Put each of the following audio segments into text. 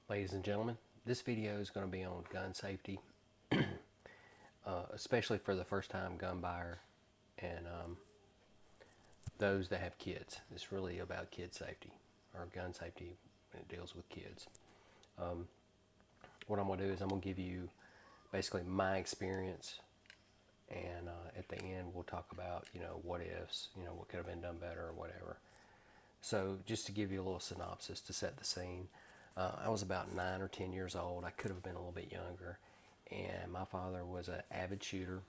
Ladies and gentlemen, this video is going to be on gun safety, especially for the first time gun buyer and those that have kids. It's really about kid safety or gun safety when it deals with kids. Um, what I'm going to do is I'm going to give you basically my experience, and at the end we'll talk about what ifs, what could have been done better or whatever. So just to give you a little synopsis to set the scene, I was about 9 or 10 years old. I could have been a little bit younger, and my father was an avid shooter.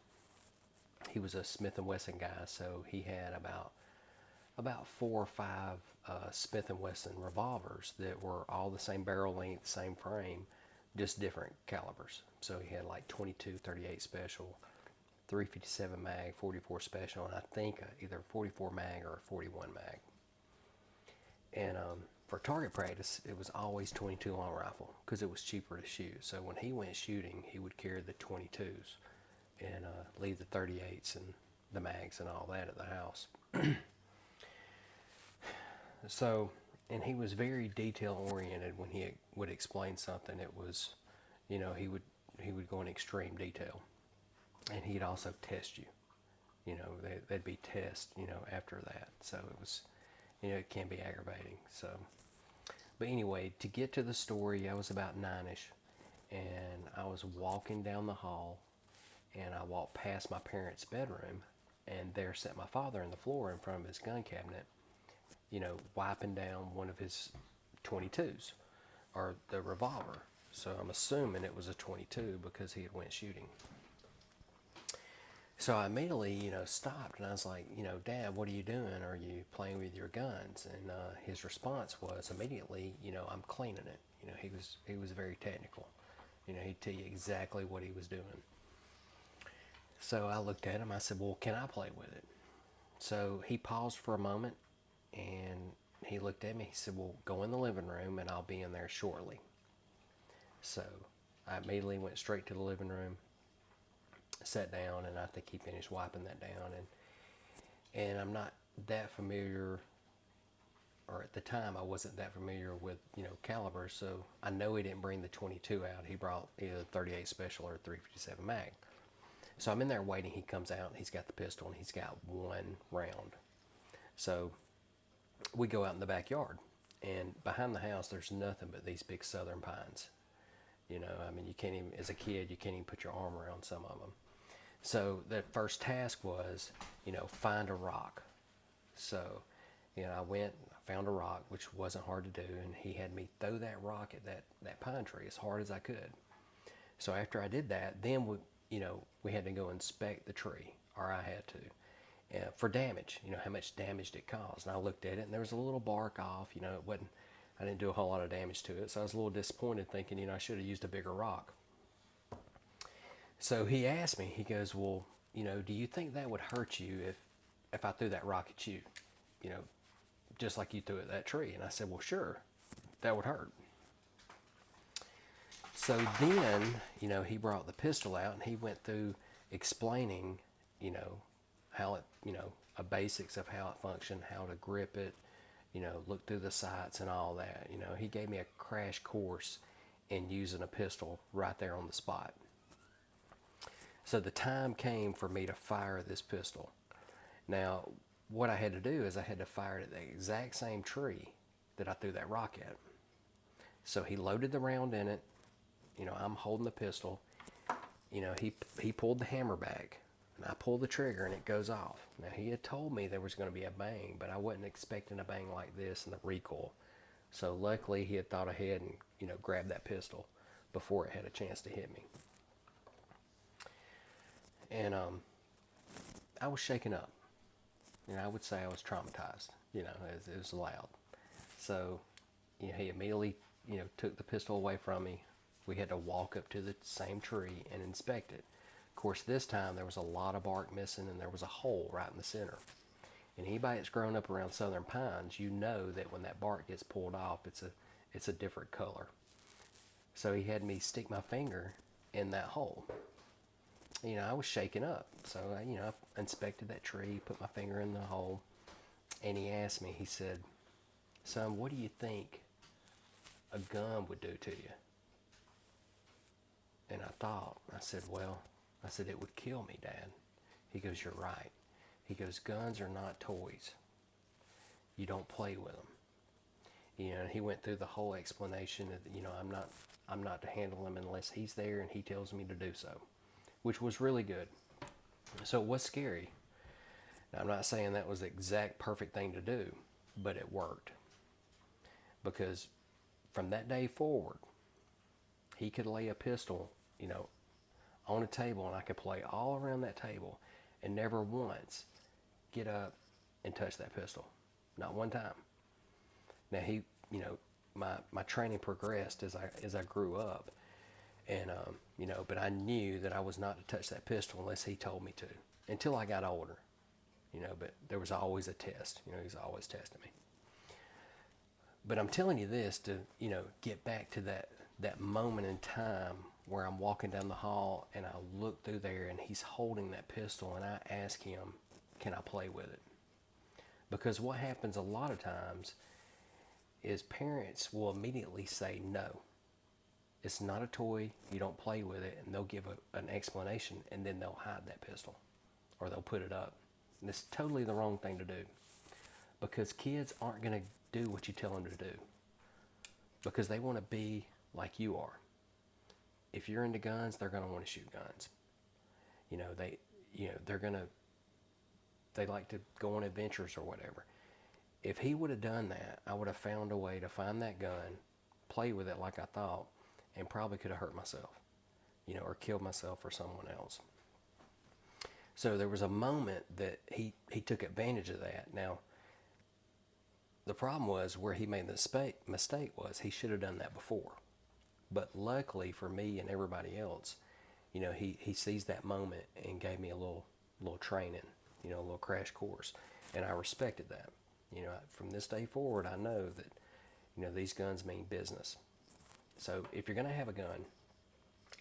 He was a Smith and Wesson guy, so he had about 4 or 5 Smith and Wesson revolvers that were all the same barrel length, same frame, just different calibers. So he had like 22, 38 special, 357 mag, 44 special, and I think either 44 mag or 41 mag. And for target practice, it was always 22 long rifle because it was cheaper to shoot. So when he went shooting, he would carry the 22s and leave the 38s and the mags and all that at the house. So, and he was very detail oriented when he would explain something. It was, he would go in extreme detail, and he'd also test you. They'd be tests, after that. So it was, it can be aggravating. So, but anyway, to get to the story, I was about 9ish, and I was walking down the hall, and I walked past my parents' bedroom, and there sat my father on the floor in front of his gun cabinet, wiping down one of his 22s, or the revolver. So I'm assuming it was a 22 because he had went shooting. So I immediately, stopped, and I was like, Dad, what are you doing? Are you playing with your guns? And his response was immediately, I'm cleaning it. He was very technical. He'd tell you exactly what he was doing. So I looked at him. I said, well, can I play with it? So he paused for a moment, and he looked at me. He said, well, go in the living room, and I'll be in there shortly. So I immediately went straight to the living room, sat down, and I think he finished wiping that down. And I'm not that familiar, or at the time I wasn't that familiar with calibers, so I know he didn't bring the 22 out. He brought either 38 special or 357 mag. So I'm in there waiting. He comes out, and he's got the pistol, and he's got one round. So we go out in the backyard, and behind the house there's nothing but these big southern pines. You can't even, as a kid, you can't even put your arm around some of them. So the first task was, find a rock. So, I went, I found a rock, which wasn't hard to do, and he had me throw that rock at that pine tree as hard as I could. So after I did that, then we had to go inspect the tree, or I had to, for damage. How much damage did it cause? And I looked at it, and there was a little bark off. It wasn't. I didn't do a whole lot of damage to it, so I was a little disappointed, thinking, I should have used a bigger rock. So he asked me, he goes, well, do you think that would hurt you if I threw that rock at you, just like you threw at that tree? And I said, well, sure, that would hurt. So then, he brought the pistol out, and he went through explaining, how it, a basics of how it functioned, how to grip it, look through the sights and all that. He gave me a crash course in using a pistol right there on the spot. So the time came for me to fire this pistol. Now, what I had to do is I had to fire it at the exact same tree that I threw that rock at. So he loaded the round in it. I'm holding the pistol. He pulled the hammer back, and I pulled the trigger, and it goes off. Now, he had told me there was going to be a bang, but I wasn't expecting a bang like this in the recoil. So luckily, he had thought ahead and, grabbed that pistol before it had a chance to hit me. And I was shaken up. I would say I was traumatized. It was loud. So, he immediately, took the pistol away from me. We had to walk up to the same tree and inspect it. Of course, this time there was a lot of bark missing, and there was a hole right in the center. And anybody that's grown up around southern pines, that when that bark gets pulled off, it's a different color. So he had me stick my finger in that hole. I was shaken up. So, I inspected that tree, put my finger in the hole, and he asked me, he said, son, what do you think a gun would do to you. And I said, well, I said, it would kill me, Dad. He goes, you're right. He goes, guns are not toys. You don't play with them. You know, and he went through the whole explanation that, you know, I'm not to handle him unless he's there and he tells me to do so, which was really good. So it was scary. Now, I'm not saying that was the exact perfect thing to do, but it worked. Because from that day forward, he could lay a pistol, you know, on a table, and I could play all around that table and never once get up and touch that pistol. Not one time. Now he, you know, my training progressed as I grew up, and you know, but I knew that I was not to touch that pistol unless he told me to, until I got older, you know. But there was always a test, you know. He's always testing me. But I'm telling you this to, you know, get back to that moment in time where I'm walking down the hall and I look through there and he's holding that pistol, and I ask him, can I play with it? Because what happens a lot of times is parents will immediately say no. It's not a toy, you don't play with it, and they'll give an explanation, and then they'll hide that pistol or they'll put it up. And it's totally the wrong thing to do, because kids aren't going to do what you tell them to do, because they want to be like you are. If you're into guns, they're going to want to shoot guns. You know, they like to go on adventures or whatever. If he would have done that, I would have found a way to find that gun, play with it like I thought, and probably could have hurt myself, you know, or killed myself or someone else. So there was a moment that he took advantage of that. Now, the problem was where he made the mistake was he should have done that before. But luckily for me and everybody else, you know, he sees that moment and gave me a little training, you know, a little crash course. And I respected that. You know, from this day forward, I know that, you know, these guns mean business. So if you're going to have a gun,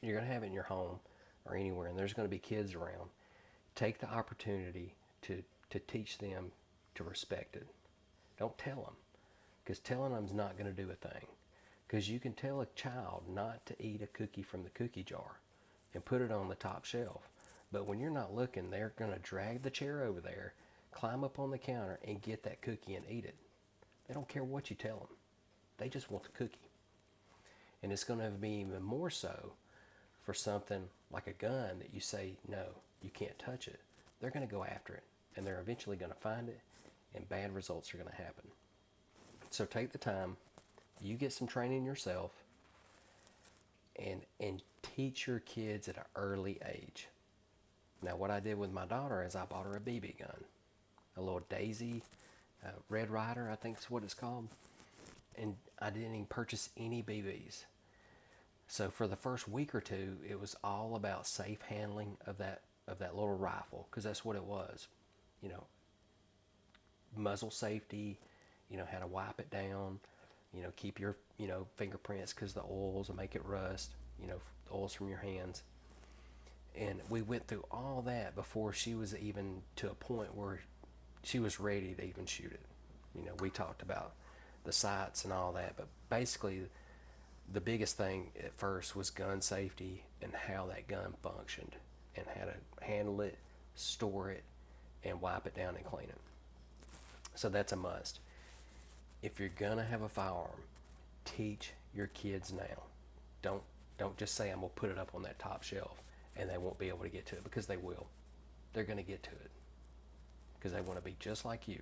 you're going to have it in your home or anywhere, and there's going to be kids around, take the opportunity to teach them to respect it. Don't tell them, because telling them is not going to do a thing. Because you can tell a child not to eat a cookie from the cookie jar and put it on the top shelf. But when you're not looking, they're going to drag the chair over there, climb up on the counter, and get that cookie and eat it. They don't care what you tell them. They just want the cookie. And it's going to be even more so for something like a gun that you say, no, you can't touch it. They're going to go after it, and they're eventually going to find it, and bad results are going to happen. So take the time, you get some training yourself, and teach your kids at an early age. Now, what I did with my daughter is I bought her a BB gun, a little Daisy Red Ryder, I think is what it's called, and I didn't even purchase any BBs. So for the first week or two, it was all about safe handling of that little rifle, because that's what it was. You know, muzzle safety, you know, how to wipe it down, you know, keep your, you know, fingerprints, because the oils will make it rust, you know, oils from your hands. And we went through all that before she was even to a point where she was ready to even shoot it. You know, we talked about the sights and all that, but basically the biggest thing at first was gun safety and how that gun functioned and how to handle it, store it, and wipe it down and clean it. So that's a must. If you're gonna have a firearm, teach your kids now. Don't just say, I'm gonna put it up on that top shelf and they won't be able to get to it, because they will. They're gonna get to it because they want to be just like you.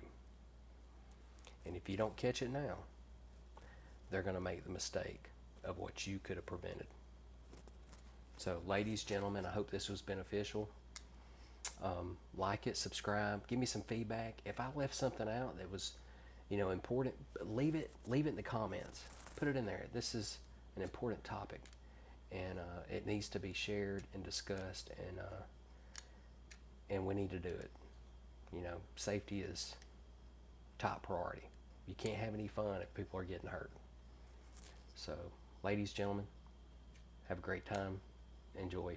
And if you don't catch it now, they're gonna make the mistake of what you could have prevented. So ladies, gentlemen, I hope this was beneficial. Like it, subscribe, give me some feedback. If I left something out that was, you know, important, leave it in the comments. Put it in there. This is an important topic, and it needs to be shared and discussed, and we need to do it. You know, safety is top priority. You can't have any fun if people are getting hurt. So, ladies, gentlemen, have a great time. Enjoy.